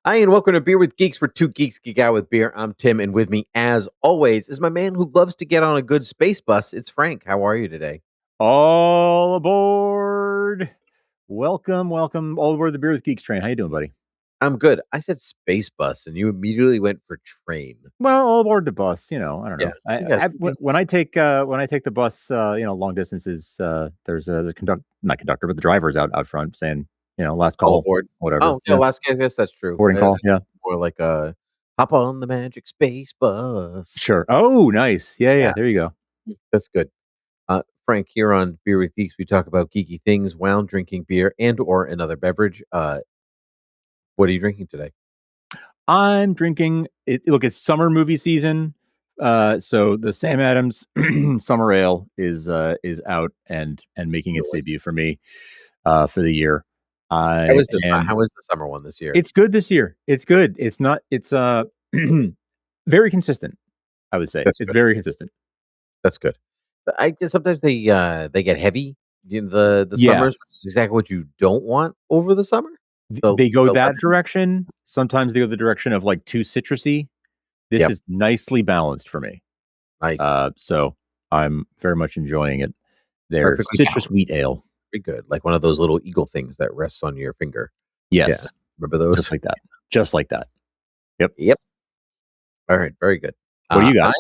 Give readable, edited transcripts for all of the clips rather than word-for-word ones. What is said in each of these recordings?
Hi, and welcome to Beer with Geeks, where two geeks geek out with beer. I'm Tim, and with me, as always, is my man who loves to get on a good space bus. It's Frank. How are you today? All aboard. Welcome all aboard the Beer with Geeks train. How you doing, buddy? I'm good. I said space bus, and you immediately went for train. Well, all aboard the bus. I don't Yeah, know. you guys. When I take the bus, long distances, there's the not conductor, but the driver's out front saying, last All call, aboard. whatever. Oh, yeah, last guess that's true. Boarding call. Yeah, More like a hop on the magic space bus. sure. Oh, nice. Yeah. Yeah, There you go. that's good. Frank, here on Beer with Geeks, we talk about geeky things while drinking beer and/or another beverage. What are you drinking today? I'm drinking it. Look, it's summer movie season. So the Sam Adams Summer Ale is out and making its debut for me for the year. How was this? How was the summer one this year? It's good this year. It's good. It's not. It's very consistent. I would say it's very consistent. That's good. I guess sometimes they get heavy. The summers, which is exactly what you don't want over the summer. They go that direction. Sometimes they go the direction of like too citrusy. This is nicely balanced for me. Nice. So I'm very much enjoying it. Their citrus wheat ale. Very good. Like one of those little eagle things that rests on your finger. Yes. Yeah. Remember those? Just like that. Yep. All right. Very good. What do you got?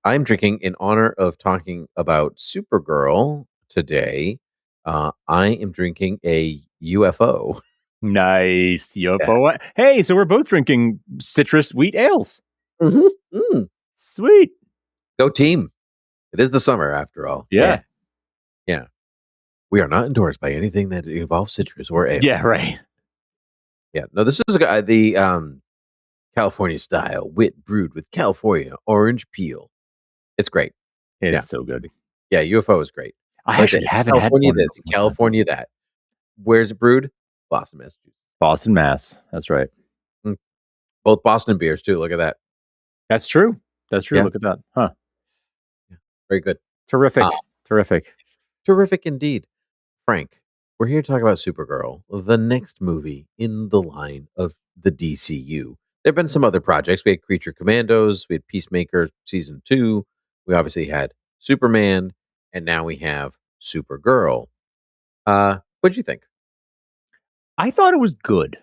I'm drinking in honor of talking about Supergirl today. I am drinking a UFO. Nice UFO. Yeah. Hey, so we're both drinking citrus wheat ales. Mm-hmm. Mm. Sweet. Go team. It is the summer after all. Yeah. We are not endorsed by anything that involves citrus or ale. Yeah, right. Yeah. No, this is the California style wit brewed with California orange peel. It's great. It's so good. Yeah, UFO is great. I actually haven't had California this, California that. Where's it brewed? Boston, Massachusetts. Boston, Mass. That's right. Both Boston beers too. Look at that. That's true. Yeah. Look at that. Huh. Yeah. Very good. Terrific. Terrific indeed. Frank, we're here to talk about Supergirl, the next movie in the line of the DCU. There have been some other projects. We had Creature Commandos, we had Peacemaker Season 2, we obviously had Superman, and now we have Supergirl. What'd you think? I thought it was good.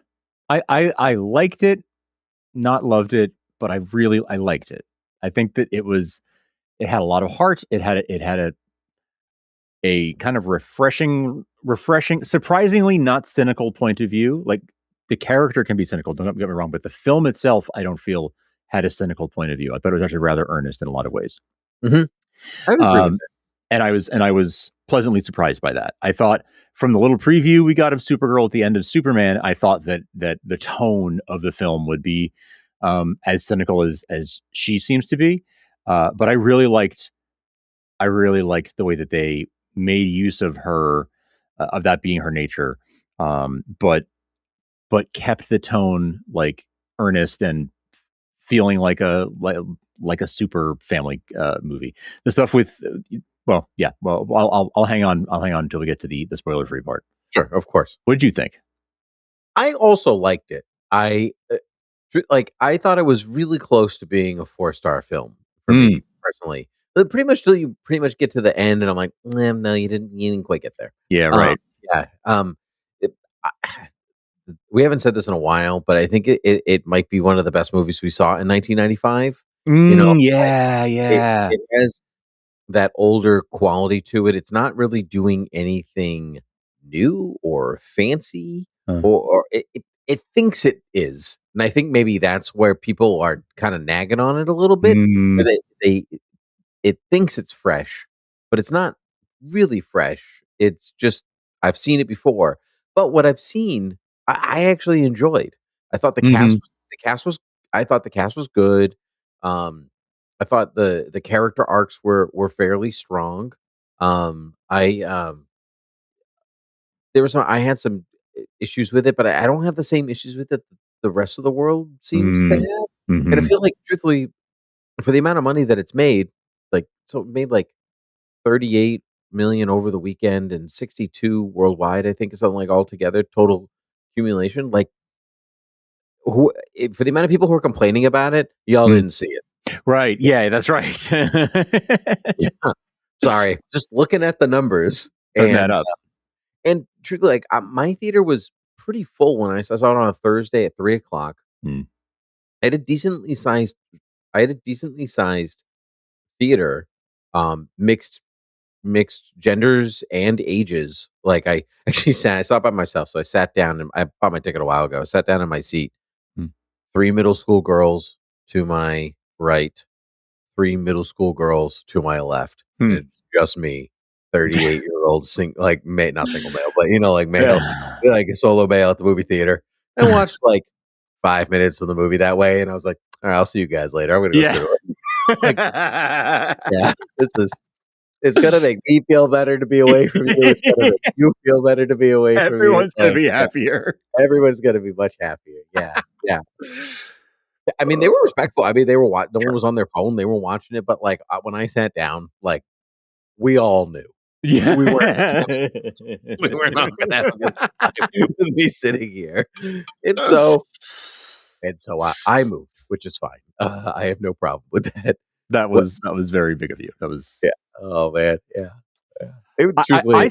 I liked it, not loved it, but I liked it. I think that it had a lot of heart. It had a kind of refreshing, surprisingly not cynical point of view. Like the character can be cynical, don't get me wrong, but the film itself, I don't feel had a cynical point of view. I thought it was actually rather earnest in a lot of ways. Mm-hmm. I would agree with that. And I was pleasantly surprised by that. I thought from the little preview we got of Supergirl at the end of Superman, I thought that the tone of the film would be as cynical as she seems to be. But I really liked the way that they made use of her, of that being her nature, but kept the tone like earnest and feeling like a super family movie. The stuff with I'll hang on until we get to the spoiler free part. Sure, of course. What did you think? I also liked it. I thought it was really close to being a 4-star film for me personally. But pretty much till you get to the end, and I'm like, no, you didn't quite get there. Yeah, right. We haven't said this in a while, but I think it might be one of the best movies we saw in 1995. Yeah. It has that older quality to it. It's not really doing anything new or fancy, or it thinks it is, and I think maybe that's where people are kind of nagging on it a little bit. It thinks it's fresh, but it's not really fresh. It's just I've seen it before, but what I've seen, I actually enjoyed. I thought the cast was I thought the cast was good. I thought the character arcs were fairly strong. I had some issues with it, but I don't have the same issues with it the rest of the world seems to have. And I feel like, truthfully, for the amount of money that it's made, it made like 38 million over the weekend and 62 worldwide, I think, is something like altogether total accumulation. Like, for the amount of people who are complaining about it, y'all didn't see it. Right. Yeah, that's right. Yeah. Sorry, just looking at the numbers Doesn't add up. and truthfully, like my theater was pretty full when I saw it on a Thursday at 3 o'clock. Mm. I had a decently sized, I had a decently sized theater, mixed genders and ages. Like I actually I saw it by myself, so I sat down and I bought my ticket a while ago. I sat down in my seat. Mm. 3 middle school girls to my right, 3 middle school girls to my left, and Hmm. it's just me, 38-year-old like not single male, but like male, Yeah. like a solo male at the movie theater. I watched like 5 minutes of the movie that way, and I was like, "All right, I'll see you guys later. I'm gonna go sit Yeah. around." Like, yeah, it's gonna make me feel better to be away from you. It's gonna make you feel better to be away from me. Everyone's gonna Like, be yeah, happier. everyone's gonna be much happier. Yeah, yeah. I mean, they were respectful. I mean, they were no one Sure. was on their phone. They were watching it, but like when I sat down, like we all knew Yeah. we weren't we were not gonna have a good time with me sitting here, and so I moved, which is fine. I have no problem with that. That What? was very big of you. That was Yeah. Oh man. Yeah. Yeah. It would I truthfully.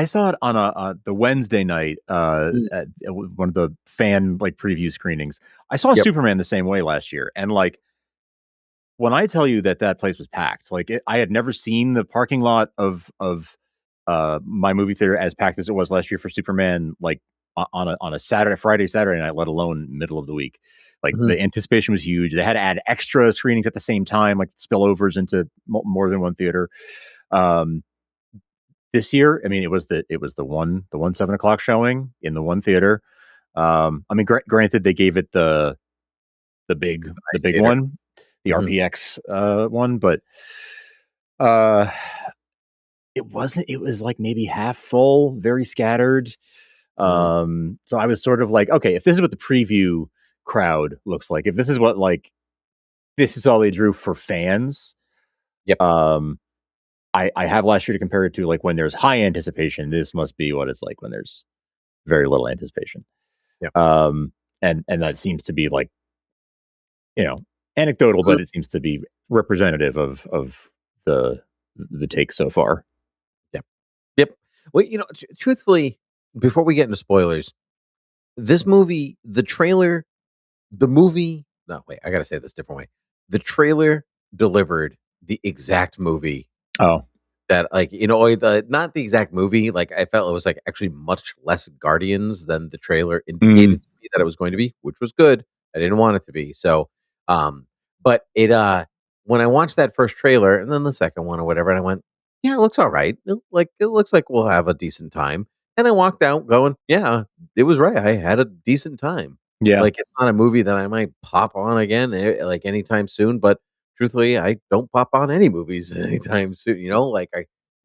saw it on the Wednesday night Mm, at one of the fan like preview screenings. I saw yep. Superman the same way last year, and like when I tell you that place was packed, like I had never seen the parking lot of my movie theater as packed as it was last year for Superman, like on a Saturday night, let alone middle of the week. Like Mhm. the anticipation was huge. They had to add extra screenings at the same time, like spillovers into more than one theater. Um, this year, I mean, it was the one 7 o'clock showing in the one theater. I mean, granted, they gave it the Nice big theater. one, the Mhm. RPX one, but uh, it wasn't. It was like maybe half full, very scattered. Mhm. So I was sort of like, okay, if this is what the preview crowd looks like, if this is what like this is all they drew for fans, Yep. um, I have last year to compare it to like when there's high anticipation. This must be what it's like when there's very little anticipation. Yep. And that seems to be like anecdotal, Mhm. but it seems to be representative of the the take so far. Yep. Yep. Well, truthfully, before we get into spoilers, this movie, the movie. No, wait. I gotta say this a different way. The trailer delivered the exact movie Oh, that, like, not the exact movie, like, I felt it was, like, actually much less Guardians than the trailer mm, indicated to me that it was going to be, which was good. I didn't want it to be, so, but when I watched that first trailer and then the second one or whatever, and I went, "Yeah, it looks alright. It looks like we'll have a decent time," and I walked out going, "Yeah, it was right. I had a decent time." yeah, Like, it's not a movie that I might pop on again, like, anytime soon, but truthfully, I don't pop on any movies anytime soon, like,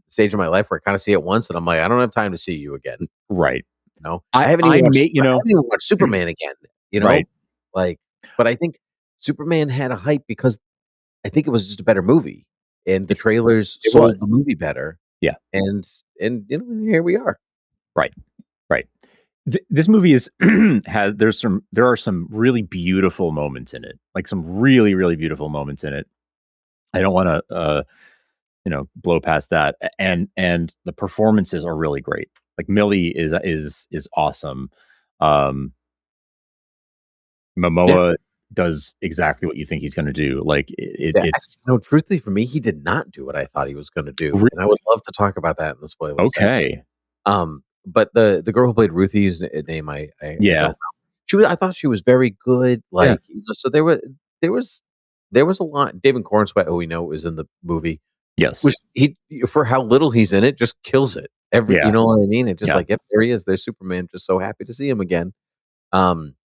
stage of my life where I kinda see it once and I'm like, "I don't have time to see you again," right. I haven't even I watched may I haven't even watched Superman again, you know? right. Like, but I think Superman had a hype because I think it was just a better movie, and the It, trailers it was. sold the movie better, Yeah. and here we are. Right. Right. This movie is has there are some really beautiful moments in it. Like some really really beautiful moments in it. I don't want to blow past that. And the performances are really great. Like Millie is awesome. Um Yeah, Momoa does exactly what you think he's going to do. Like yeah, it's no, truthfully, for me, he did not do what I thought he was gonna do, and I would really love to talk about that in the spoilers section. okay. But the girl who played Ruthie, whose name I don't Yeah. know. I thought she was very good, Yeah. like, so there was a lot. David Cornsweet, who we know was in the movie, Yes. was he for how little he's in it, just kills it. You Yeah. know what I mean? It's just Yeah. like, yep, there he is. There's Superman. Just so happy to see him again. Um,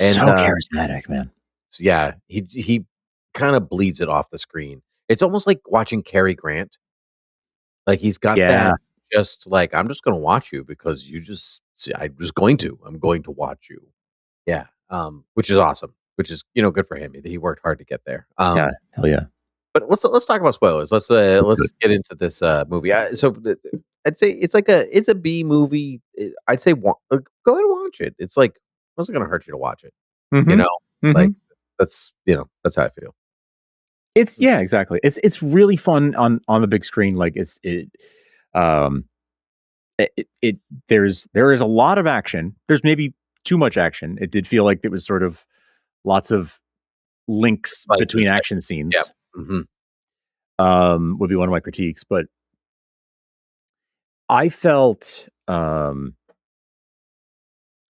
and, So charismatic, man. so yeah, he kinda bleeds it off the screen. It's almost like watching Cary Grant. Like, he's got Yeah. that just like, "I'm just gonna watch you because you just I'm just going to. I'm going to watch you." Yeah, which is awesome, which is, good for him. He worked hard to get there. Yeah. Hell yeah. But let's talk about spoilers. Let's do it. Let's get into this, movie. I'd say it's a B movie. I'd say go ahead and watch it. It's like, what's it gonna hurt you to watch it? You know, like Mhm. that's that's how I feel. It's yeah, exactly. It's really fun on the big screen. Like um, it there is a lot of action. There's maybe too much action. It did feel like it was sort of lots of links Spices, between action yeah. scenes. Mhm. Would be one of my critiques, but I felt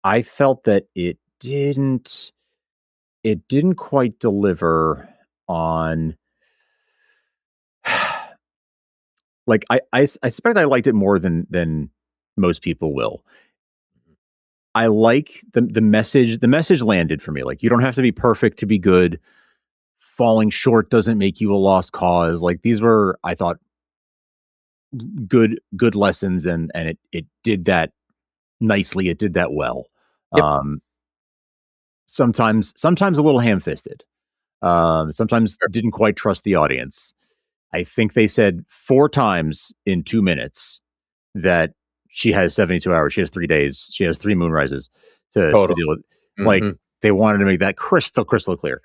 I felt that it didn't quite deliver on like I suspect I liked it more than most people will. I like the message landed for me. Like you don't have to be perfect to be good. Falling short doesn't make you a lost cause. Like these were, I thought, good lessons, and it did that nicely. It did that well. Yep. Um, sometimes a little ham fisted. Sometimes Sure. didn't quite trust the audience. I think they said 4 times in 2 minutes that she has 72 hours. She has 3 days. She has 3 moonrises to Totally. deal with. Like Mhm. they wanted to make that crystal clear.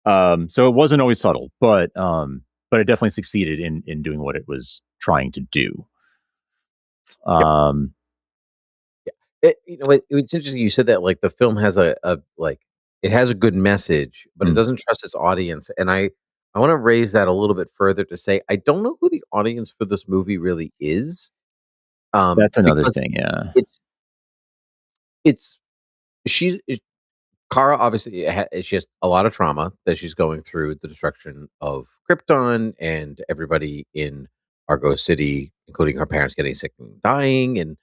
So it wasn't always subtle, but it definitely succeeded in doing what it was trying to do. Yep. Um, It's interesting you said that, like, the film has like, it has a good message, but it mm, doesn't trust its audience, and I wanna raise that a little bit further to say, I don't know who the audience for this movie really is, that's another because thing. Yeah. it's it's she's Kara obviously she has a lot of trauma that she's going through the destruction of Krypton and everybody in Argo City, including her parents getting sick and dying, and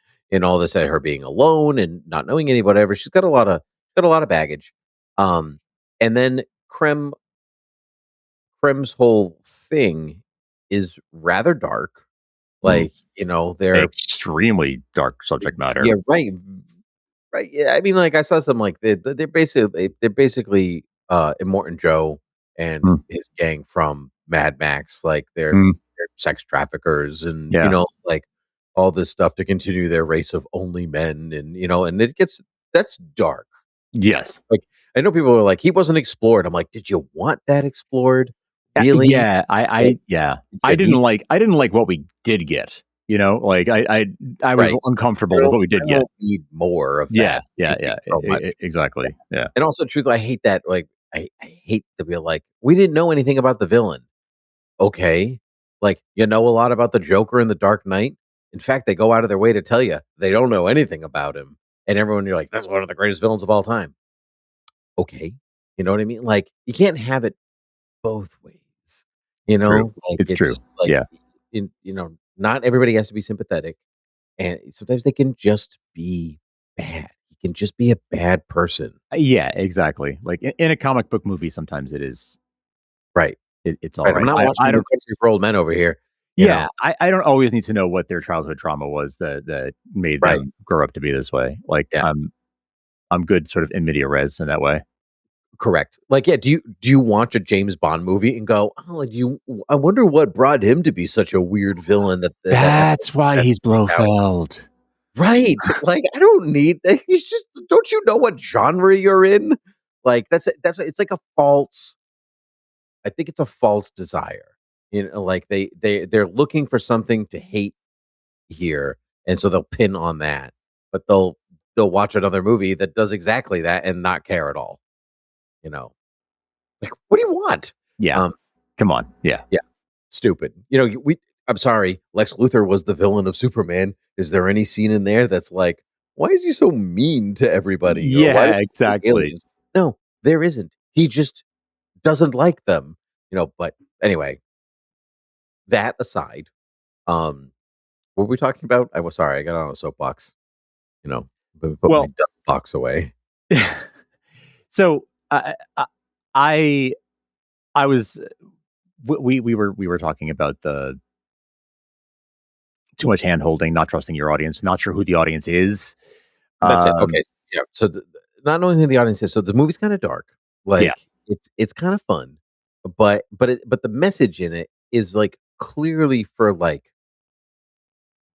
all this, and her being alone and not knowing anybody. Whatever. She's got a lot of baggage. Um, and then Krem's whole thing is rather dark. Mm, Like they're extremely dark subject matter. yeah, right. Right, yeah, I mean, like, I saw some, like, they're basically, Immortan Joe and Mm, his gang from Mad Max, like, mm, they're sex traffickers and, yeah. like, all this stuff to continue their race of only men and, and it gets that's dark. Yes. Like, I know people are like, "He wasn't explored." I'm like, "Did you want that explored? Really?" Yeah. Like, Yeah. did he I didn't like what we did get. Like I was right, uncomfortable with what we did I get. don't need more of Yeah. that. Yeah. Thank you Yeah. so much. Exactly. Yeah. And also, truthfully, I hate that, like, I hate to be like, "We didn't know anything about the villain." Okay. Like, you know a lot about the Joker in The Dark Knight? In fact, they go out of their way to tell you they don't know anything about him. And everyone you're like, "That's one of the greatest villains of all time." Okay. You know what I mean? Like, you can't have it both ways. True. Like, It's it's true. just like, Yeah. not everybody has to be sympathetic, and sometimes they can just be bad. He can just be a bad person. Yeah, exactly. Like in a comic book movie, sometimes Right. it's all Right, I'm right. not I watching No don't. Country for Old Men over here, you Yeah, know? I don't always need to know what their childhood trauma was that made Right, them grow up to be this way. Like yeah, I'm good sort of in media res in that way. correct. Like, yeah, do you watch a James Bond movie and go, "Oh, I wonder what brought him to be such a weird villain that everyone That's why has to he's take out?" Blofeld. Right, like, I don't need that, he's just don't you know what genre you're in? Like, it's like a false I think it's a false desire, like, they're looking for something to hate here, and so they'll pin on that, but they'll watch another movie that does exactly that and not care at all, you know? Like, what do you want? Yeah. Um, Come on. Yeah. yeah, stupid. I'm sorry, Lex Luthor was the villain of Superman. Is there any scene in there that's like, "Why is he so mean to everybody?" Or, "Why Yeah, does he hate exactly. aliens?" No, there isn't. He just doesn't like them, but anyway, that aside, um, what were we talking about? I was sorry, I got on a soapbox, let me put my Well, dust box away. so I I was we were talking about the too much hand holding, not trusting your audience, not sure who the audience is. That's it. Okay. Um, Yeah. So not knowing who the audience is, so the movie's kind of dark. yeah, Like it's kind of fun, but the message in it is like clearly for like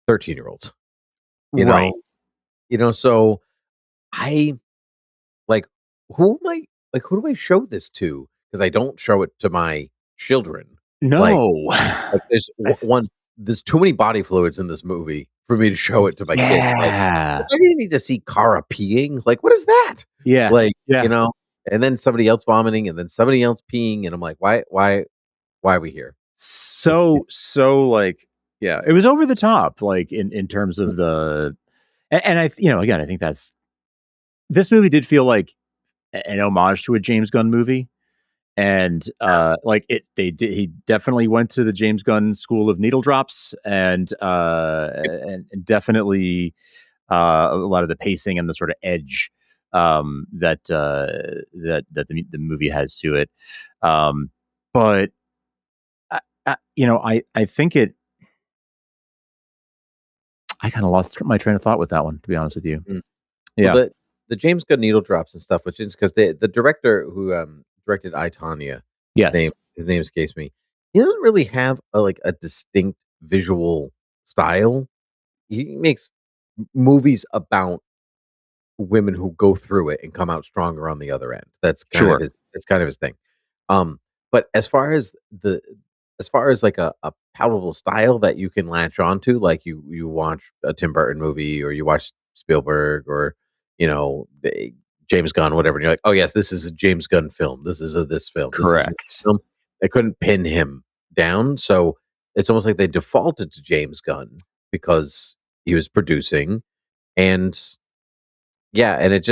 13-year-olds. You right. know, so I like who am I? like, who do I show this to? Because I don't show it to my children. Like No. there's That's one there's too many body fluids in this movie for me to show it to my kids. Like, I yeah. didn't need to see Kara peeing. Like, what is that? Yeah. Like, Yeah. and then somebody else vomiting, and then somebody else peeing, and I'm like, why are we here? So like, yeah, it was over the top, like in terms of and I, again, I think this movie did feel like an homage to a James Gunn movie. And like he definitely went to the James Gunn school of needle drops, and definitely a lot of the pacing and the sort of edge that the movie has to it. But I think I kind of lost my train of thought with that one, to be honest with you. Mm. Well, Yeah. the James Gunn needle drops and stuff, which is because the director who directed I, Tonya, Yes. his name escapes me. He doesn't really have a distinct visual style. He makes movies about women who go through it and come out stronger on the other end. Sure. That's kind of his thing. But as far as like a palatable style that you can latch onto, like you watch a Tim Burton movie or you watch Spielberg or James Gunn, whatever, and you're like, oh yes, this is a James Gunn film. This is this film. This is a Correct. film. They couldn't pin him down, so it's almost like they defaulted to James Gunn because he was producing, and yeah, and it's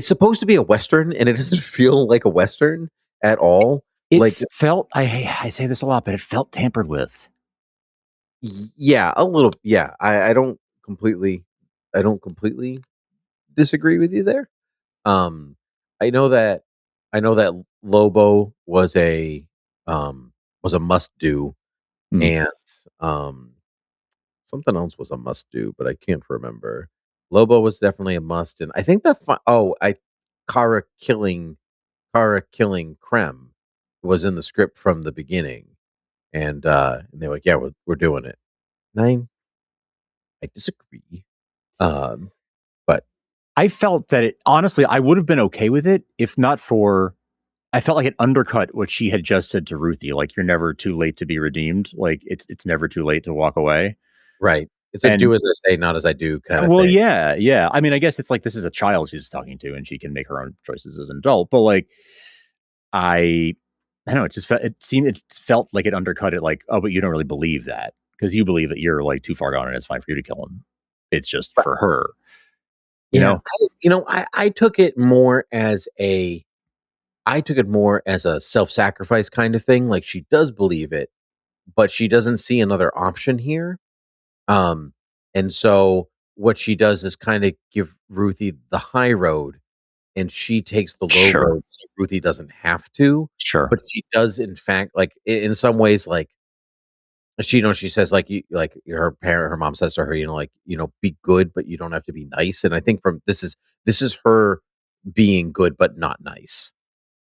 supposed to be a Western, and it doesn't feel like a Western at all. It Like, felt, I say this a lot, but it felt tampered with. yeah, a little, yeah. I don't completely disagree with you there. Um, I know that Lobo was a must do, Mm. and um, something else was a must do, but I can't remember. Lobo was definitely a must, and I think Kara killing Krem was in the script from the beginning, and they're like, "Yeah, we're doing it." I disagree, but I felt that honestly, I would have been okay with it if not for, I felt like it undercut what she had just said to Ruthie. Like, you're never too late to be redeemed. Like, it's never too late to walk away. right, it's a And do as I say, not as I do kind of well, thing. yeah, yeah. I mean, I guess it's like this is a child she's talking to, and she can make her own choices as an adult. But like, I, I don't know. It felt like it undercut it. Like, oh, but you don't really believe that because you believe that you're like too far gone, and it's fine for you to kill him. It's just Right. for her, you Yeah, know. I took it more as a self-sacrifice kind of thing. Like, she does believe it, but she doesn't see another option here. Um, and so what she does is kind of give Ruthie the high road, and she takes the low Sure, road so Ruthie doesn't have to. sure, But she does, in fact, like in some ways, like she says, like her mom says to her, like, be good, but you don't have to be nice. And I think this is her being good but not nice.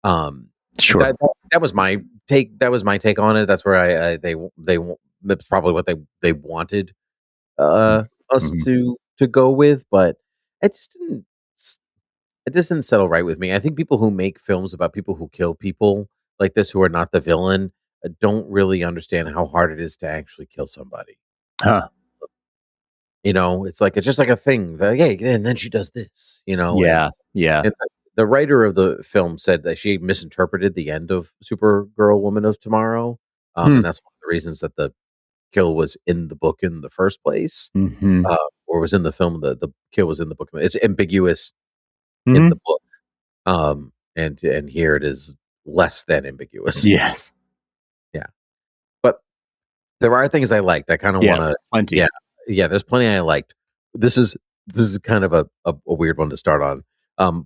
Um, sure. that was my take. That was my take on it. That's where that's probably what they wanted us Mhm. to go with, but it just didn't s- it just didn't settle right with me. I think people who make films about people who kill people like this, who are not the villain, don't really understand how hard it is to actually kill somebody. Huh. It's like it's just like a thing. Yeah, and then she does this. Yeah, yeah. And the writer of the film said that she misinterpreted the end of Supergirl, Woman of Tomorrow, Hmm. and that's one of the reasons that the kill was in the book in the first place, Hmm. or was in the film. The kill was in the book. It's ambiguous in Hmm. the book, and here it is less than ambiguous. Yes. Yeah, but there are things I liked. I kind of want Yes. to, Plenty. yeah, yeah. There's plenty I liked. This is kind of a weird one to start on,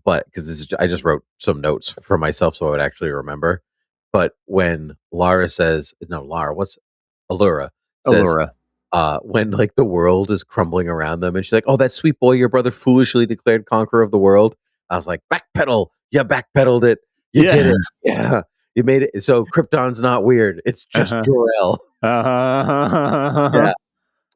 but because I just wrote some notes for myself so I would actually remember. But when Lara says, no, Lara, what's Allura says, Allura. when like the world is crumbling around them, and she's like, "Oh, that sweet boy, your brother foolishly declared conqueror of the world." I was like, "Backpedal, you backpedaled it, you did Yeah. it, yeah, you made it." So Krypton's not weird; it's just Uh-huh. Jor-El. Uh-huh. Yeah,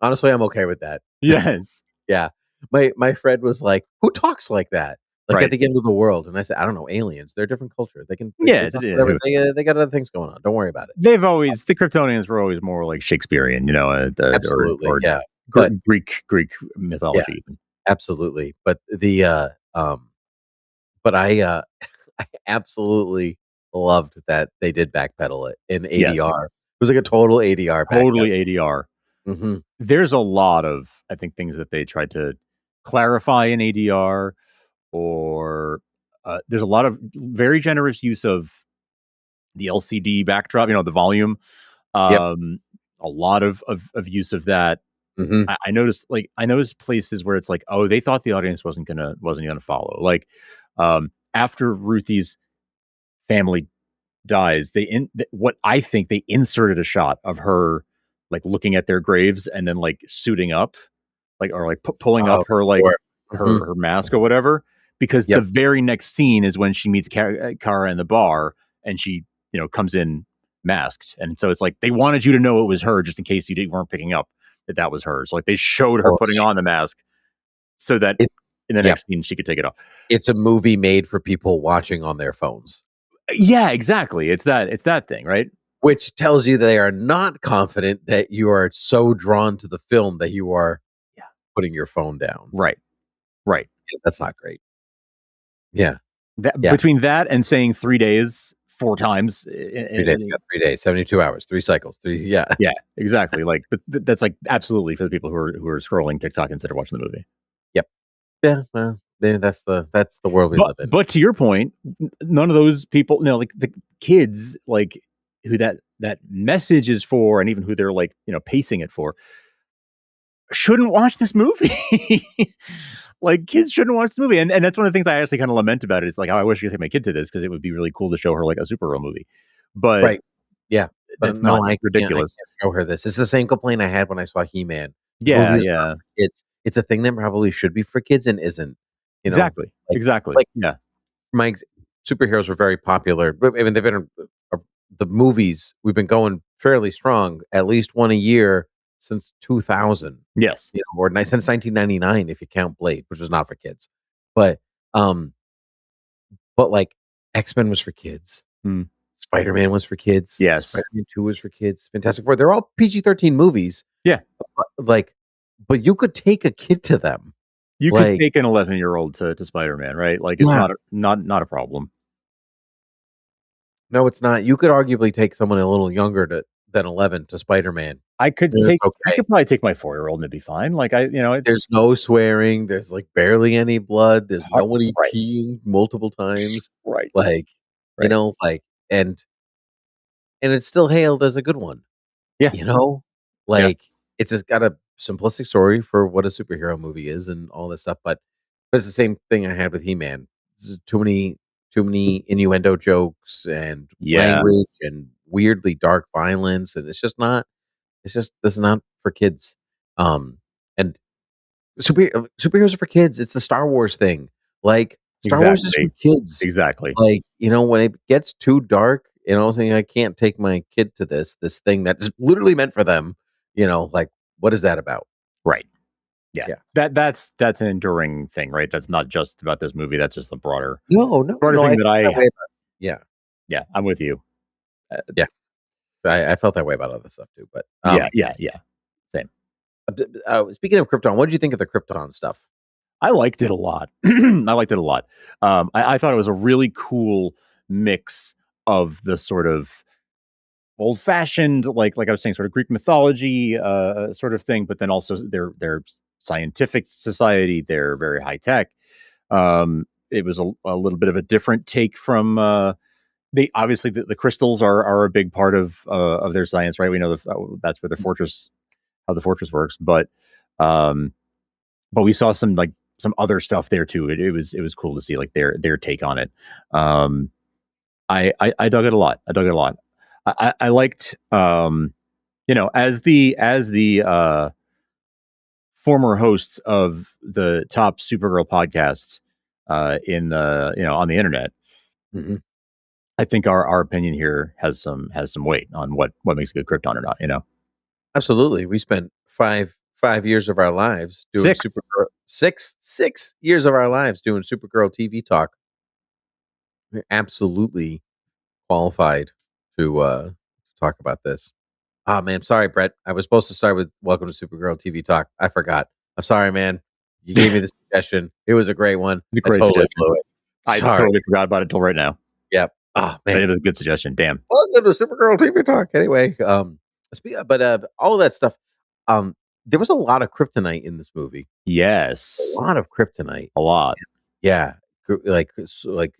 honestly, I'm okay with that. Yes. Yeah, my friend was like, "Who talks like that?" Like, at Right. the end of the world, and I said, "I don't know, aliens, they're a different culture. They Yeah, talk whatever they got other things going on. Don't worry about it." the Kryptonians were always more like Shakespearean, Absolutely, or yeah. But Greek yeah, mythology even. absolutely. But I absolutely loved that they did backpedal it in Yes, ADR. It was like a total ADR backpedal. totally ADR. Mhm. There's a lot of, I think, things that they tried to clarify in ADR, or there's a lot of very generous use of the LCD backdrop, the volume. Yep. Um, a lot of use of that. Mhm. I noticed places where it's like, oh, they thought the audience wasn't gonna follow. Like, after Ruthie's family dies, what I think they inserted a shot of her like looking at their graves and then like suiting up, like, or like pulling up Oh, her like sure. Mhm. her mask or whatever. Because the Yep. very next scene is when she meets Kara in the bar, and she comes in masked, and so it's like they wanted you to know it was her just in case weren't picking up that was her. So like they showed her putting Totally. on the mask so that It in the Yep. next scene she could take it off. It's a movie made for people watching on their phones, Yeah, exactly. It's that thing, right? which tells you they are not confident that you are so drawn to the film that you are Yeah. putting your phone down. Right. Right. Yeah, that's not great. Yeah. That Yeah. between that and saying 3 days 4 times, 3 days, got 3 days, 72 hours, 3 cycles, 3 yeah. yeah, exactly. Like, but that's like absolutely for the people who are scrolling TikTok instead of watching the movie. Yep. Yeah, well, then that's the world we live in. But to your point, none of those people, like the kids, like who that message is for, and even who they're like, pacing it for, shouldn't watch this movie. Like kids shouldn't watch the movie, and that's one of the things I actually kind of lament about it. Is like, oh, I wish I could take my kid to this because it would be really cool to show her like a Supergirl movie, but Right. Yeah. But that's not no, I can't ridiculous. show her this. It's the same complaint I had when I saw He-Man. The Yeah, movie was not yeah, for kids. It's a thing that probably should be for kids and isn't, you know? exactly, Like exactly. like Yeah, my ex superheroes were very popular, but I mean, they've been the movies, we've been going fairly strong, at least 1 a year since 2000, yes, or since 1999 if you count Blade, which was not for kids. But, um, like, X-Men was for kids. mm, Spider-Man was for kids. yes, Spider-Man 2 was for kids. Fantastic Four, they're all PG-13 movies, yeah. but, but you could take a kid to them. You could Like take an 11-year-old to Spider-Man, right? Like it's yeah. not a problem. No, it's not. You could arguably take someone a little younger than 11 to Spider-Man, and it's I okay. could probably take my 4-year-old and it'd be fine. Like There's it's no swearing, there's, like, barely any blood, there's hard, nobody right, peeing multiple times, right, like, right. like and it's still hailed as a good one, Yeah, you know? yeah, Like, it's just got a simplistic story for what a superhero movie is and all this stuff, but it's the same thing I had with He-Man. This is too many innuendo jokes and yeah, language and weirdly dark violence, and this is not for kids, and superheroes are for kids. It's the Star Wars thing. Like, Star Wars is for exactly, kids. exactly. Like, when it gets too dark, all of a sudden I can't take my kid to this thing that is literally meant for them, like, what is that about? Right. Yeah. Yeah. That's an enduring thing, right? That's not just about this movie. That's just the No, no, broader no, I thing felt that that way about yeah, yeah, I'm with you. yeah. I felt that way about other stuff too, but, Yeah, yeah, yeah. Same. speaking of Krypton, what did you think of the Krypton stuff? I liked it a lot. I liked it a lot. I thought it was a really cool mix of the sort of old fashioned, like I was saying, sort of Greek mythology, sort of thing, but then also their scientific society. They're very high tech. It was a little bit of a different take from. They obviously the crystals are a big part of their science, right? We know that's where the fortress, how the fortress works, um, but we saw some other stuff there too. It was cool to see like their take on it. Um, I dug it a lot. I dug it a lot. I liked as the former hosts of the top Supergirl podcast in the on the internet. Mhm. I think our opinion here has some weight on what makes a good Krypton or not. Absolutely. We spent 5 years of our lives doing 6. Supergirl. 6 years of our lives doing Supergirl TV talk. We're absolutely qualified to talk about this. Oh man, sorry, Brett. I was supposed to start with Welcome to Supergirl TV Talk. I forgot. I'm sorry, man. You gave me the suggestion. It was a great one. It's a I great totally suggestion. blew it. I Sorry. totally forgot about it till right now. Yep. Oh But man. it was a good suggestion. Damn. Welcome to Supergirl TV Talk. Anyway, but all of that stuff. There was a lot of kryptonite in this movie. Yes. A lot of kryptonite. A lot. Yeah. Like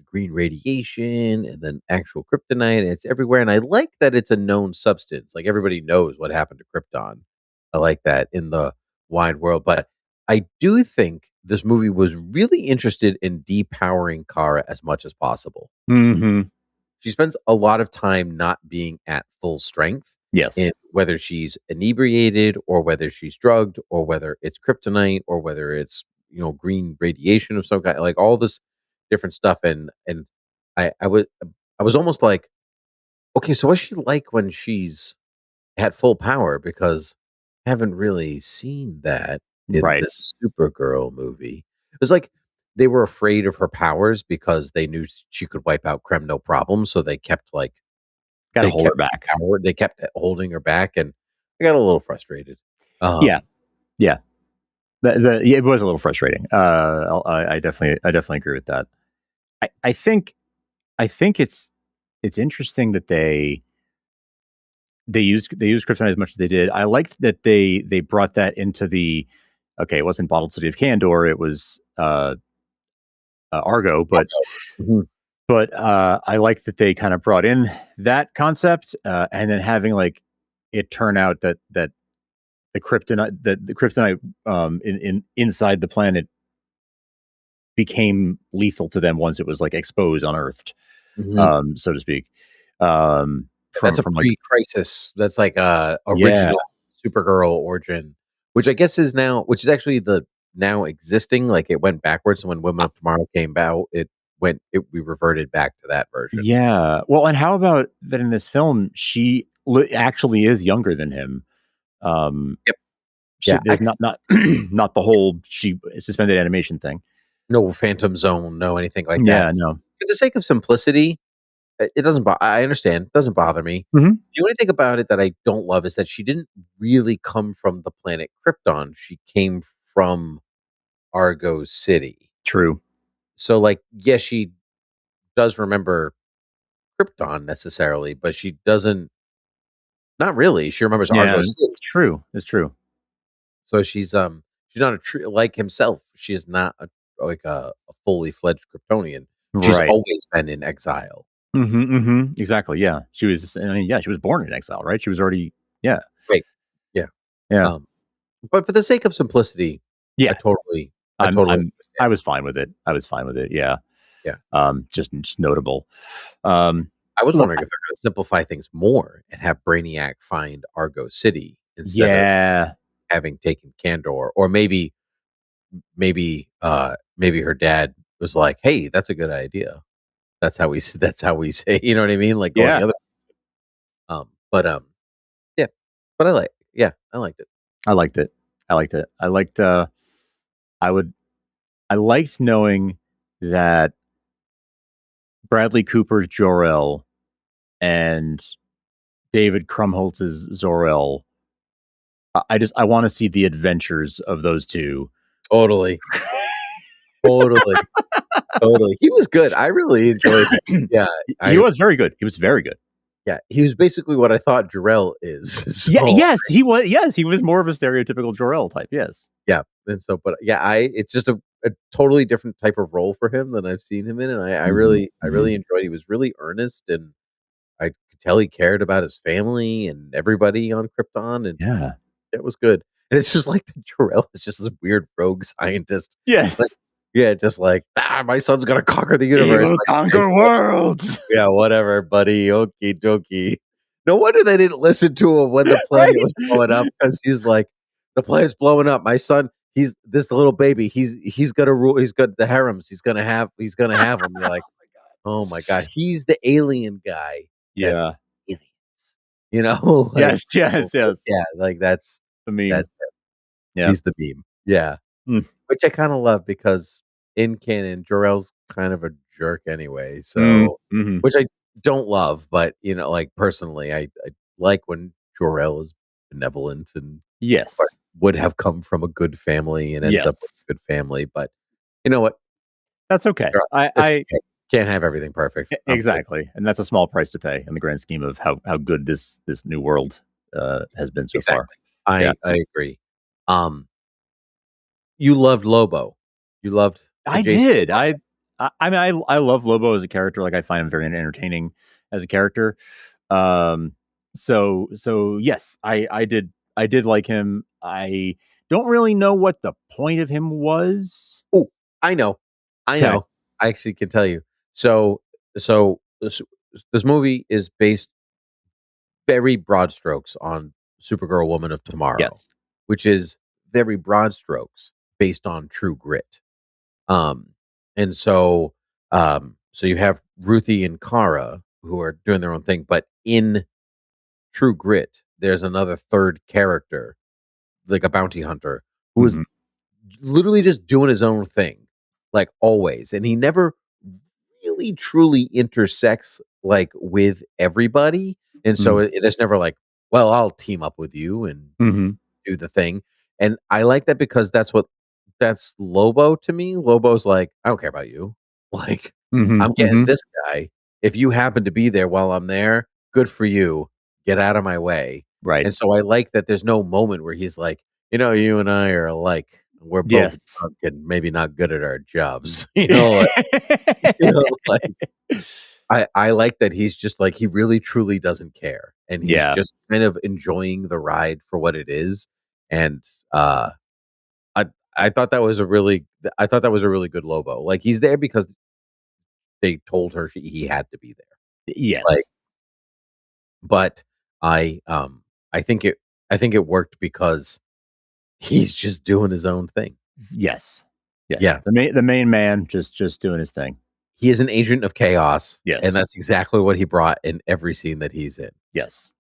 green radiation and then actual kryptonite. And it's everywhere. And I like that it's a known substance. Like everybody knows what happened to Krypton. I like that in the wide world. But I do think this movie was really interested in depowering Kara as much as possible. Mm-hmm. She spends a lot of time not being at full strength. Yes. In whether she's inebriated or whether she's drugged or whether it's kryptonite or whether it's green radiation of some kind, like all this different stuff. And I was almost like, okay, so what's she like when she's at full power? Because I haven't really seen that in Right. this Supergirl movie. It was like they were afraid of her powers because they knew she could wipe out Krem no problem, so they kept like Gotta hold her back. They kept holding her back, and I got a little frustrated. Yeah. It was a little frustrating. I definitely agree with that. I think it's interesting that they used Kryptonite as much as they did. I liked that they brought that into the it wasn't Bottled City of Candor, it was Argo, but Mhm. but I like that they kind of brought in that concept, and then having like it turn out that the kryptonite inside the planet became lethal to them once it was like exposed, unearthed, so to speak. That's a From pre-crisis. That's like Yeah. original Supergirl origin, which I guess is now, which is actually the now existing. Like it went backwards. So when Women of Tomorrow came out, we reverted back to that version. Yeah. Well, and how about that in this film, she actually is younger than him. Yep. There's not not the whole she suspended animation thing. No Phantom Zone, no anything like that. Yeah, no. For the sake of simplicity, it doesn't. I understand. It doesn't bother me. Mhm. The only thing about it that I don't love is that she didn't really come from the planet Krypton. She came from Argo City. True. So, like, yes, she does remember Krypton necessarily, but she doesn't. Not really. She remembers Argo City. It's true. It's true. So she's not a true like himself. She is not a fully fledged Kryptonian. She's Right. always been in exile. Exactly. Yeah. She was. I mean, yeah, she was born in exile, right? She was already. Yeah. Right. Yeah. Yeah. But for the sake of simplicity, Yeah. I totally I was fine with it. Yeah. Yeah. Just notable. I was wondering if they're going to simplify things more and have Brainiac find Argo City instead of having taken Kandor, or maybe her dad was like, "Hey, that's a good idea." That's how we say, you know what I mean? Like going the other. Yeah, but I liked it. I liked it. I liked knowing that Bradley Cooper's Jor-El and David Krumholtz's Jor-El. I want to see the adventures of those two. Totally. Totally. He was good. I really enjoyed him. Yeah. He was very good. Yeah. He was basically what I thought Jor-El is. So, yes, he was. Yes, he was more of a stereotypical Jor-El type. Yes. Yeah. And so, but yeah, it's just a totally different type of role for him than I've seen him in. And I really enjoyed. He was really earnest, and I could tell he cared about his family and everybody on Krypton. And yeah, it was good. And it's just like Jor-El is just this weird rogue scientist. Yes. Like, yeah, just like, my son's gonna conquer the universe. Like, conquer worlds. Yeah, whatever, buddy. Okie dokie. No wonder they didn't listen to him when the planet was blowing up, because he's like, the planet's blowing up. My son, he's this little baby. He's gonna rule. He's got the harems. He's gonna have them. You're like, oh my god, he's the alien guy. Yeah, aliens. Like, yes. Yeah, like that's the meme. That's Yeah. He's the meme. Yeah. Mm. Which I kinda love because in canon, Jor-El's kind of a jerk anyway, Mm. so Mhm. which I don't love, but, like, personally, I like when Jor-El is benevolent and but Yes. would have come from a good family and ends up with Yes. a good family, but you know what? That's okay. Sure, it's I okay. Can't have everything perfect. I'm good. exactly, and that's a small price to pay in the grand scheme of how good this new world has been so far. Exactly. Yeah, I agree. Um, you loved Lobo. You loved I Jason did. Momoa. I mean, I love Lobo as a character. Like, I find him very entertaining as a character. Um, so yes, I did like him. I don't really know what the point of him was. Oh, I know. I Okay. know. I actually can tell you. So this movie is based very broad strokes on Supergirl Woman of Tomorrow, Yes. which is very broad strokes based on True Grit. Um, and so you have Ruthie and Kara who are doing their own thing, but in True Grit, there's another third character, like a bounty hunter, who is Hmm. literally just doing his own thing, like always, and he never really truly intersects like with everybody, and so it's never like, well, I'll team up with you and Hmm. do the thing. And I like that because that's Lobo to me. Lobo's like, I don't care about you. Like, Hmm. I'm getting Hmm. this guy. If you happen to be there while I'm there, good for you. Get out of my way. Right. And so I like that there's no moment where he's like, you and I are alike. We're both Yes. drunk and maybe not good at our jobs. Like, like I like that he's just like he really truly doesn't care, and he's Yeah. just kind of enjoying the ride for what it is, and, uh, I I thought that was a really I thought that was a really good Lobo, like, he's there because they told her he had to be there, like, Yes. but I, um, I think it I think it worked because he's just doing his own thing. Yes. Yes. Yeah, The main man just doing his thing. he is an agent of chaos, and Yes. that's exactly what he brought in every scene that he's in. Yes.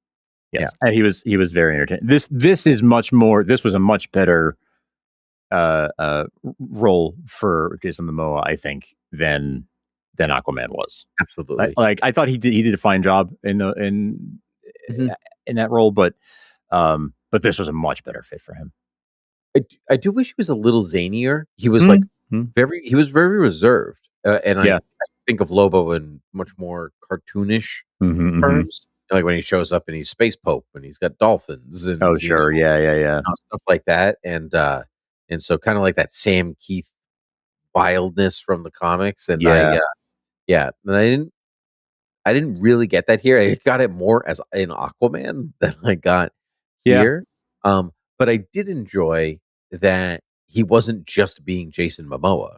Yeah, Yes. And he was very entertaining. This is much more. This was a much better role for Jason Momoa, I think, than Aquaman was. absolutely. I thought he did a fine job Mhm. in that role, but this was a much better fit for him. I do wish he was a little zanier. He was, like, Mm, mm, he was very reserved, and I yeah. think of Lobo in much more cartoonish Hmm. Hmm. terms, like, when he shows up and he's Space Pope and he's got dolphins Oh, and, sure. Yeah. Yeah. Yeah. stuff like that, and so kinda like that Sam Keith wildness from the comics, and Yeah. yeah, and I didn't really get that here. I got it more as in Aquaman than I got Yeah. here. But I did enjoy that he wasn't just being Jason Momoa,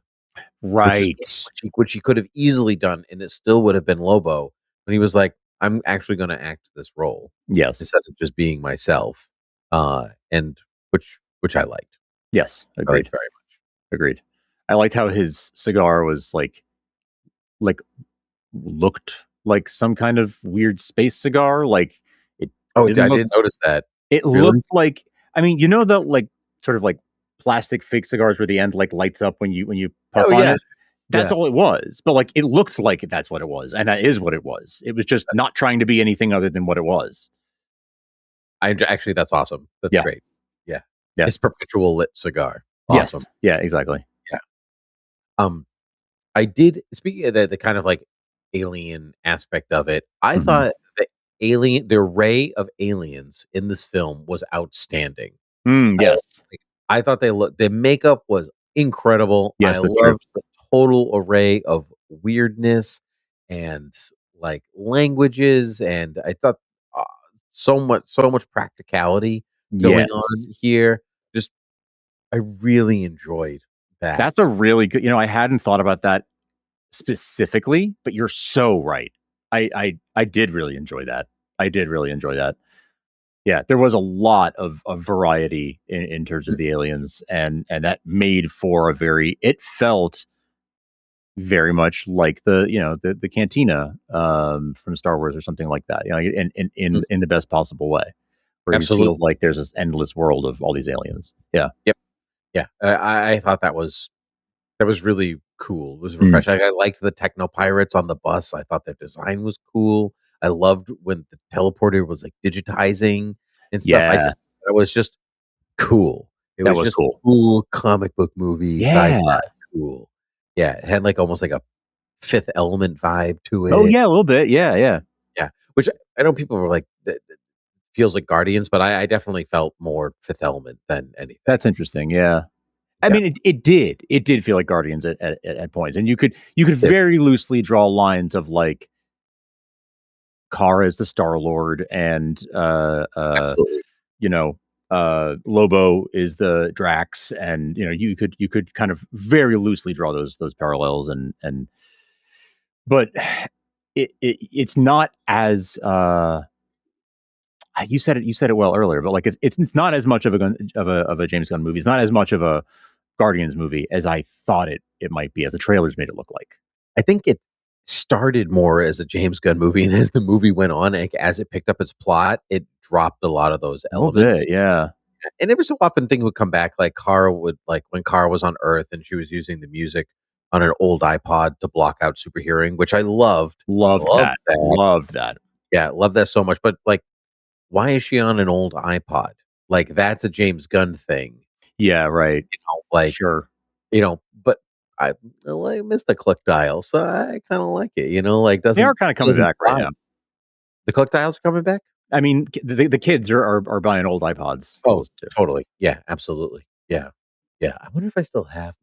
which is Right. which he could have easily done, and it still would have been Lobo. But he was like, "I'm actually going to act this role Yes. instead of just being myself," and which I liked. Yes. I liked Agreed. very much. Agreed. I liked how his cigar was like looked like some kind of weird space cigar. Like it Oh, didn't I look. didn't notice that. It Really? looked like. I mean, the like sort of like plastic fake cigars where the end like lights up when you Oh puff on yeah, it. That's yeah. all it was. But like it looked like that's what it was, and that is what it was. It was just not trying to be anything other than what it was. Actually, that's awesome. That's Yeah. great. Yeah, Yeah. his perpetual lit cigar. Yes. Awesome. Yeah. Exactly. Yeah. Um, I did speaking of the kind of, like, alien aspect of it, I Hmm. thought the array of aliens in this film was outstanding. Mm, I yes. like, I thought their makeup was incredible. I Yes. That's true. loved the total array of weirdness and, like, languages, and I thought, uh, so much practicality going Yes. on here. Just I really enjoyed that. That's a really good. I hadn't thought about that specifically, but you're so right. I did really enjoy that. I did really enjoy that. Yeah, there was a lot of variety in terms of the aliens, and that made for a very. It felt very much like the cantina from Star Wars or something like that. Mhm. In the best possible way, where it just Absolutely. feels like there's this endless world of all these aliens. Yeah. Yep. Yeah, I thought that was really cool. It was Mm. refreshing. I liked the techno pirates on the bus. I thought their design was cool. I loved when the teleporter was like digitizing and stuff. Yeah, It was just cool. It that was was just cool. cool comic book movie, sci-fi Yeah. cool. Yeah, it had like almost like a Fifth Element vibe to Oh it. yeah, a little bit. Yeah, yeah. Yeah, which I know people were like, that feels like Guardians, but I definitely felt more Fifth Element than anything. That's interesting. Yeah. I Yeah, mean, it did feel like Guardians at points, and you could it, very loosely draw lines of like Kara as the Star Lord, and absolutely. you know, Lobo is the Drax, and you could kind of very loosely draw those parallels, and but it's not as you said it well earlier, but like it's not as much of a James Gunn movie. It's not as much of a Guardians movie as I thought it might be, as the trailers made it look like. I think it started more as a James Gunn movie, and as the movie went on, like, as it picked up its plot, it dropped a lot of those A little bit, elements. yeah. And every so often, things would come back. Like Kara would, like when Kara was on Earth and she was using the music on an old iPod to block out super hearing, which I loved. Loved Loved that. that. Loved that. Yeah, love that so much. But like, why is she on an old iPod? Like that's a James Gunn thing, Yeah, right. like, Sure. but I miss the click dial, so I kind of like it, like They are doesn't kind of coming doesn't back right die. now. The click dials are coming back. I mean, the kids are buying old iPods to Oh, listen to. totally. Yeah, absolutely. Yeah, yeah. I wonder if I still have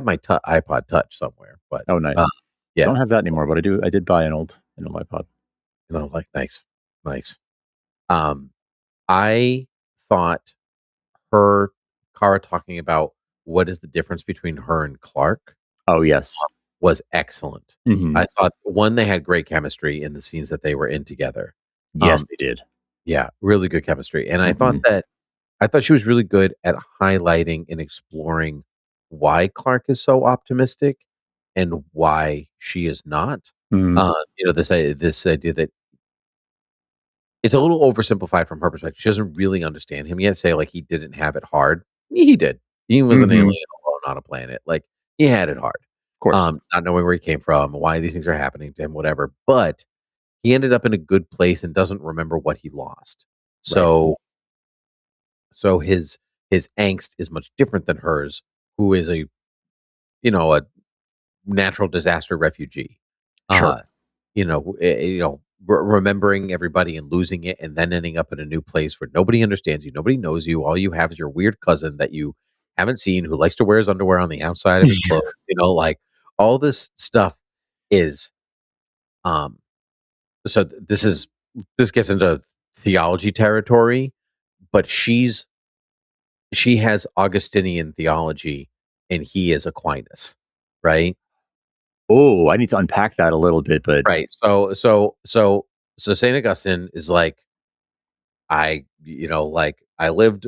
my iPod Touch somewhere, but Oh, nice. uh, I yeah, don't have that anymore, but I did buy an old iPod. like nice, nice. Um, I thought her Kara talking about what is the difference between her and Clark Oh, yes. was excellent. Mhm. I thought one, they had great chemistry in the scenes that they were in together. Yes, Um, they did. yeah, really good chemistry, and Mhm. I thought she was really good at highlighting and exploring why Clark is so optimistic and why she is not. Mhm. This idea that it's a little oversimplified from her perspective. She doesn't really understand him yet. Say like he didn't have it hard. He did. He was an Mhm. alien alone on a planet. Like he had it hard. Of course. Not knowing where he came from, why these things are happening to him, whatever. But he ended up in a good place and doesn't remember what he lost. Right. So his angst is much different than hers, who is a natural disaster refugee. Sure. Uh, remembering everybody and losing it, and then ending up in a new place where nobody understands you, nobody knows you. All you have is your weird cousin that you haven't seen, who likes to wear his underwear on the outside of his Yeah. clothes. Like all this stuff is. Um, so this gets into theology territory, but she has Augustinian theology, and he is Aquinas, right? Oh, I need to unpack that a little bit, but Right. So Saint Augustine is like, I lived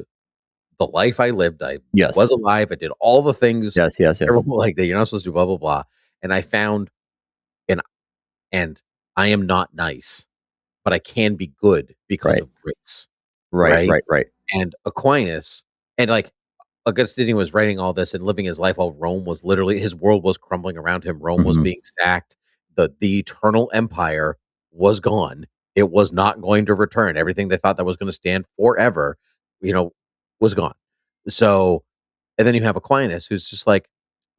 the life I lived. I yes. was alive. I did all the things Yes, yes, yes. everyone like that you're not supposed to do. Blah blah blah. And I found and and I am not nice, but I can be good because Right. of grace, Right, right? right, right. And Aquinas and like Augustine was writing all this and living his life while Rome was literally his world was crumbling around him. Rome was Mhm. being sacked. The eternal empire was gone. It was not going to return. Everything they thought that was going to stand forever, you know, was gone. So, and then you have Aquinas, who's just like,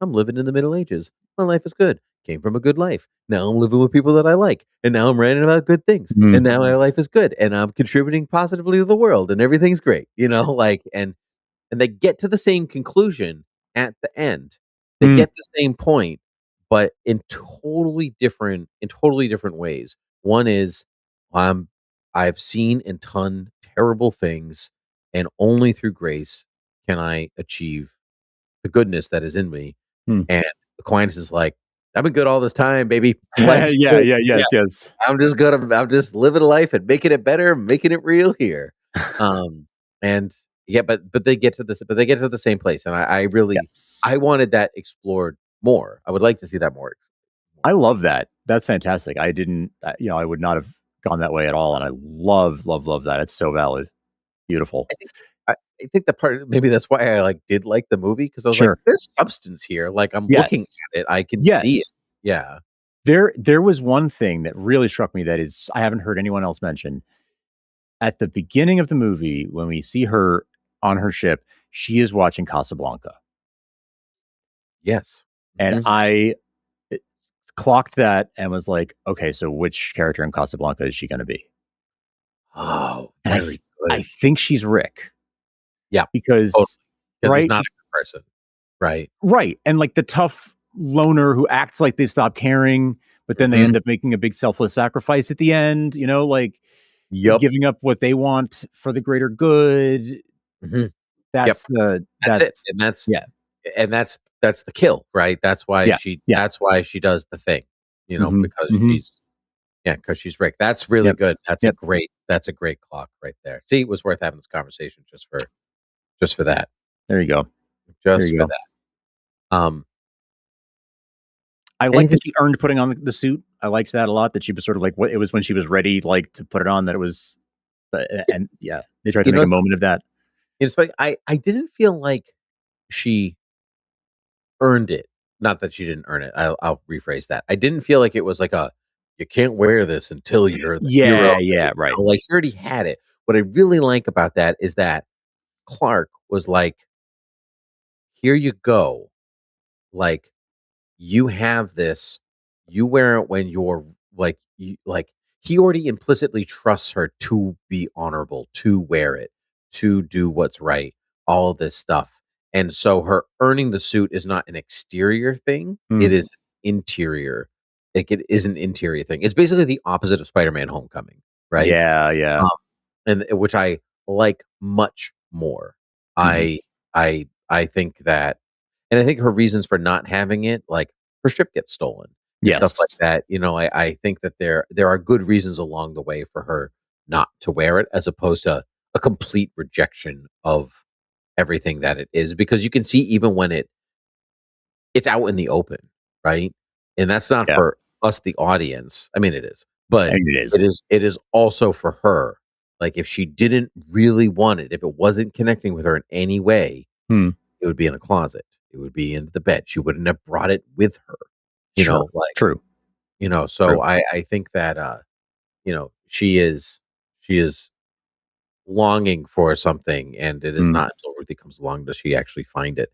I'm living in the Middle Ages. My life is good. Came from a good life. Now I'm living with people that I like. And now I'm writing about good things. And Mhm. now my life is good. And I'm contributing positively to the world. And everything's great. And they get to the same conclusion at the end. They Mm. get the same point, but in totally different ways. One is, um, I've seen and done terrible things, and only through grace can I achieve the goodness that is in me. Mm. And Aquinas is like, I've been good all this time, baby. Life's Yeah, good. yeah, Yeah, yes, yes. I'm just living life and making it better, making it real here. Um, and yeah, but they get to the same place. And Yes. I wanted that explored more. I would like to see that more. I love that. That's fantastic. I didn't, I would not have gone that way at all, and I love, love, love that. It's so valid. Beautiful. I think the part maybe that's why I did like the movie because I was like, Sure. there's substance here. Like I'm looking Yes. at it, I can see it. Yes. Yeah. There was one thing that really struck me that is I haven't heard anyone else mention. At the beginning of the movie, when we see her on her ship, she is watching Casablanca. Yes. And Mhm. I clocked that and was like, okay, so which character in Casablanca is she going to be? Oh, And very I good. think she's Rick Yeah, totally. because, Because he's right, not a good person. Right. right, and like the tough loner who acts like they've stopped caring, but then they Mhm. end up making a big selfless sacrifice at the end. Like Yep. giving up what they want for the greater good. Mhm. Yep. That's the That's it. that's And yeah, that's the kill, right? yeah, yeah. That's why she does the thing, Hmm. because Hmm. because she's Rick. That's really Yep, good. yep. That's a great clock right there. See, it was worth having this conversation just for that. There you go. There Just you for go. that. Um I like anything that she earned putting on the suit. I liked that a lot. That she was sort of like what it was when she was ready, like to put it on. That it was, and yeah, they tried to you make know a moment of that. it's funny. I didn't feel like she earned it. Not that she didn't earn it. I'll rephrase that. I didn't feel like it was like a you can't wear this until you're the hero. Yeah, yeah, right. Like she already had it. What I really like about that is that Clark was like, "Here you go. Like you have this. You wear it when you're like he already implicitly trusts her to be honorable, to wear it, to do what's right, all this stuff. And so her earning the suit is not an exterior thing. Hmm. It is interior. Like it is an interior thing. It's basically the opposite of Spider-Man Homecoming, right? Yeah, yeah. Um, and which I like much more. Hmm. I think that and I think her reasons for not having it, like her ship gets stolen and stuff like Yes. that. I think that there are good reasons along the way for her not to wear it, as opposed to a complete rejection of everything that it is. Because you can see even when it's out in the open, right? And that's not Yeah, for us, the audience. I mean, it is, but I mean, it is. it is also for her. Like if she didn't really want it, if it wasn't connecting with her in any way, Hmm. it would be in a closet. It would be in the bed. She wouldn't have brought it with her. Sure. Like, True. so True. I think that she is longing for something and it is Hmm. not until Ruthie comes along does she actually find it.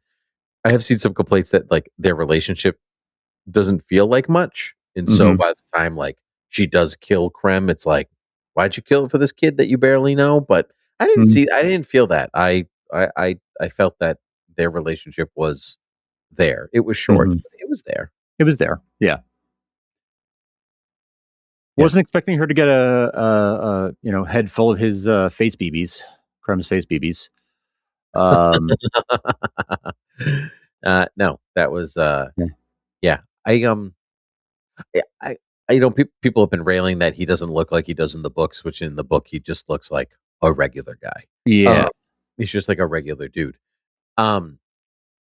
I have seen some complaints that like their relationship doesn't feel like much. And so Hmm. by the time like she does kill Krem, it's like, why'd you kill it for this kid that you barely know? But Hmm. I didn't feel that. I felt that their relationship was there. It was short, Hmm. but it was there. It was there. Yeah. Yeah. Wasn't expecting her to get a head full of his face BBs, Krem's face BBs. Um, No, that was yeah. yeah. Yeah, people have been railing that he doesn't look like he does in the books, which in the book he just looks like a regular guy. Yeah. Um, he's just like a regular dude. Um,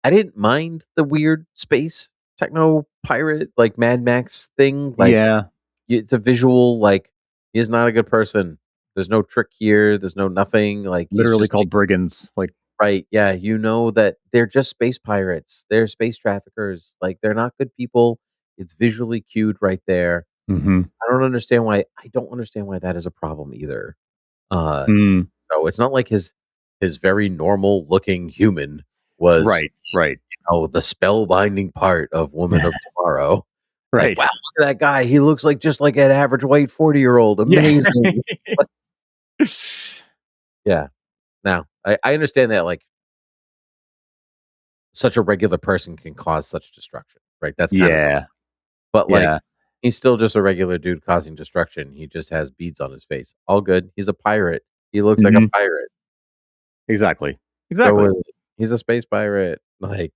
I didn't mind the weird space techno pirate like Mad Max thing. Like Yeah. it's a visual. Like he's not a good person. There's no trick here. There's no nothing. Like he's Literally just like called brigands. Like, right. Yeah, that they're just space pirates. They're space traffickers. Like they're not good people. It's visually cued right there. hmm. I don't understand why that is a problem either. Uh, Mm, so it's not like his very normal looking human was, right. Right. the spellbinding part of Woman of Tomorrow. Like, Right. wow, look at that guy. He looks like just like an average white 40-year-old. Yeah. Amazing. Yeah. Now, I understand that like such a regular person can cause such destruction, right? That's kind of the Yeah. but like Yeah. he's still just a regular dude causing destruction. He just has beads on his face. All good. He's a pirate. He looks like a Hmm. pirate. Exactly. So Exactly. he's a space pirate. Like,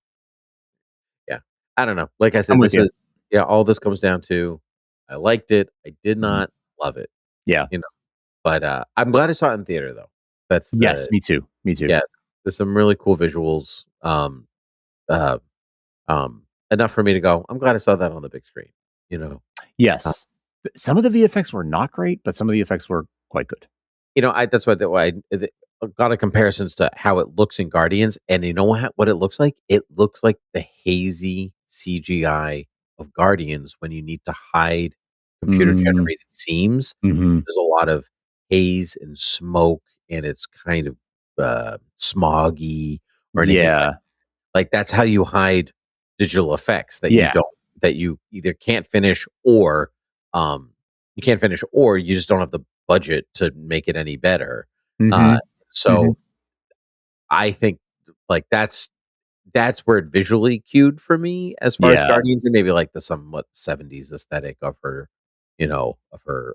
yeah. I don't know. Like I I'm said, with this you. is yeah, all this comes down to I liked it. I did Mhm. not love it, Yeah. you know. But I'm glad I saw it in theater though. That's Yes. the Me too. Me too. yeah. There's some really cool visuals. Uh, enough for me to go. I'm glad I saw that on the big screen. You know. Uh, Yes. Some of the VFX were not great, but some of the effects were quite good. I that's why got a comparisons to how it looks in Guardians, and you know what it looks like? It looks like the hazy CGI of Guardians when you need to hide computer Mm, generated seams. hmm. There's a lot of haze and smoke, and it's kind of smoggy or anything Yeah. like that's how you hide digital effects Yeah. that you either can't finish or um you can't finish or you just don't have the budget to make it any better. Uh Hmm. Hmm. so I think like that's where it visually cued for me as far as Yeah. Guardians and maybe like the somewhat 70s aesthetic of her, of her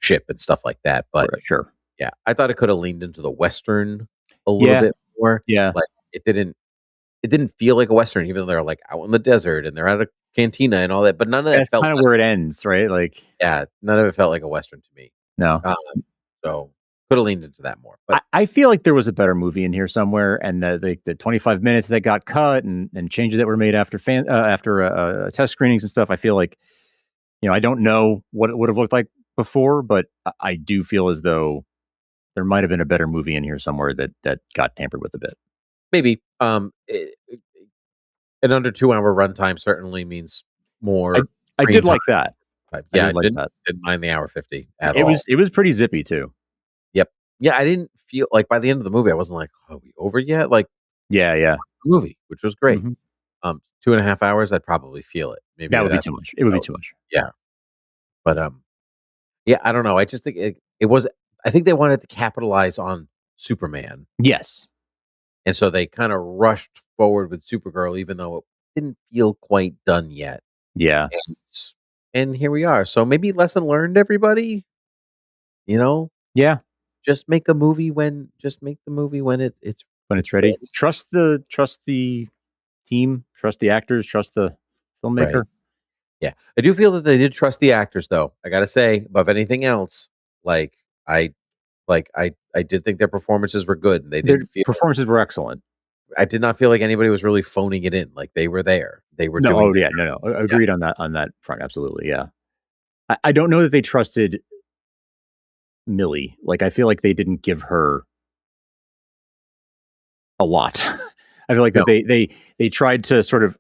ship and stuff like that. But Sure. yeah, I thought it could have leaned into the Western a little Yeah. bit more. Yeah. Like it didn't feel like a Western, even though they're like out in the desert and they're at a cantina and all that, but none of that That's felt kind of where Western. it ends, right? Like, Yeah, none of it felt like a Western to me. no. Um, so could have leaned into that more. But I feel like there was a better movie in here somewhere, and the 25 minutes that got cut and changes that were made after test screenings and stuff. I feel like, I don't know what it would have looked like before, but I do feel as though there might have been a better movie in here somewhere that got tampered with a bit. maybe an under 2 hour runtime certainly means I more I screen did time. like that. I Yeah, did I like that. didn't mind the hour 50 at It all. was pretty zippy too. Yep. Yeah, I didn't feel like by the end of the movie, I wasn't like, "Are we over yet?" Like, Yeah, yeah. the movie, which was great. Hmm. 2.5 hours, I'd probably feel it. Maybe That would be that's too what much. It would I be felt. too much. Yeah, but, yeah, I don't know. I just think it was I think they wanted to capitalize on Superman, Yes. and so they kinda rushed forward with Supergirl even though it didn't feel quite done yet, Yeah. and here we are. So maybe lesson learned, everybody, you know? Yeah. Just make the movie when it's When it's it's ready, ready. trust the team, trust the actors, trust the Right. filmmaker. Yeah. I do feel that they did trust the actors, though. I gotta say, above anything else, like, I I did think their performances were good, and they Their didn't feel performances were excellent. I did not feel like anybody was really phoning it in, like, they were there. They were No, doing oh their yeah, no, no, yeah, agreed on that front. Absolutely, yeah. I don't know that they trusted Millie. Like, I feel like they didn't give her a lot. I feel like no, that they tried to sort of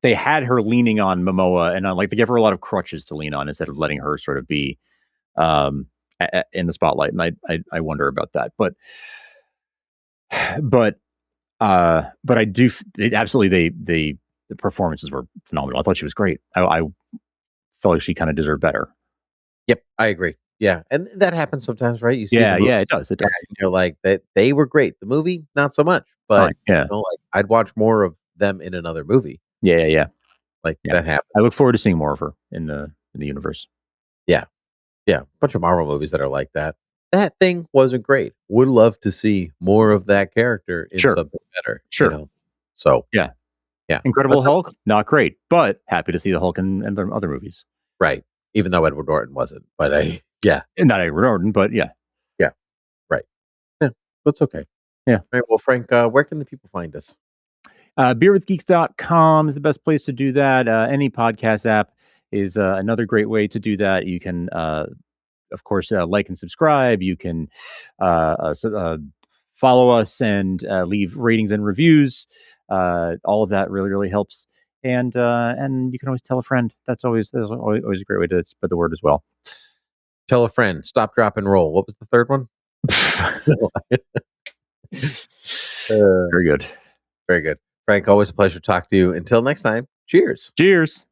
they had her leaning on Momoa and on, like, they gave her a lot of crutches to lean on instead of letting her sort of be um in the spotlight. And I wonder about that. But but I do absolutely the performances were phenomenal. I thought she was great. I felt like she kind of deserved better. yep, I agree. Yeah, and that happens sometimes, right? You see the Yeah, movie, yeah, it does. It yeah, does. and you're like, "That they were great." The movie, not so much, but, Fine. Yeah. like, I'd watch more of them in another movie. Yeah, yeah, yeah. Like, Yeah. that I happens. look forward to seeing more of her in the universe. Yeah. Yeah, bunch of Marvel movies that are like that. That thing wasn't great. Would love to see more of that character in Sure. something better, you Sure. know? So, Yeah. yeah. But Incredible Hulk, not great, but happy to see the Hulk in the other movies. right. Even though Edward Norton wasn't, but I yeah, And not Edward Norton, but yeah. yeah, right. Yeah, that's okay. Yeah. Alright, well, Frank, where can the people find us? Beerwithgeeks.com is the best place to do that. Any podcast app is another great way to do that. You can, of course, like and subscribe. You can follow us and leave ratings and reviews. All of that really, really helps. And you can always tell a friend. That's always a great way to spread the word as well. Tell a friend, stop, drop, and roll. What was the third one? Uh, Very good. very good. Frank, always a pleasure to talk to you. Until next time, cheers. Cheers.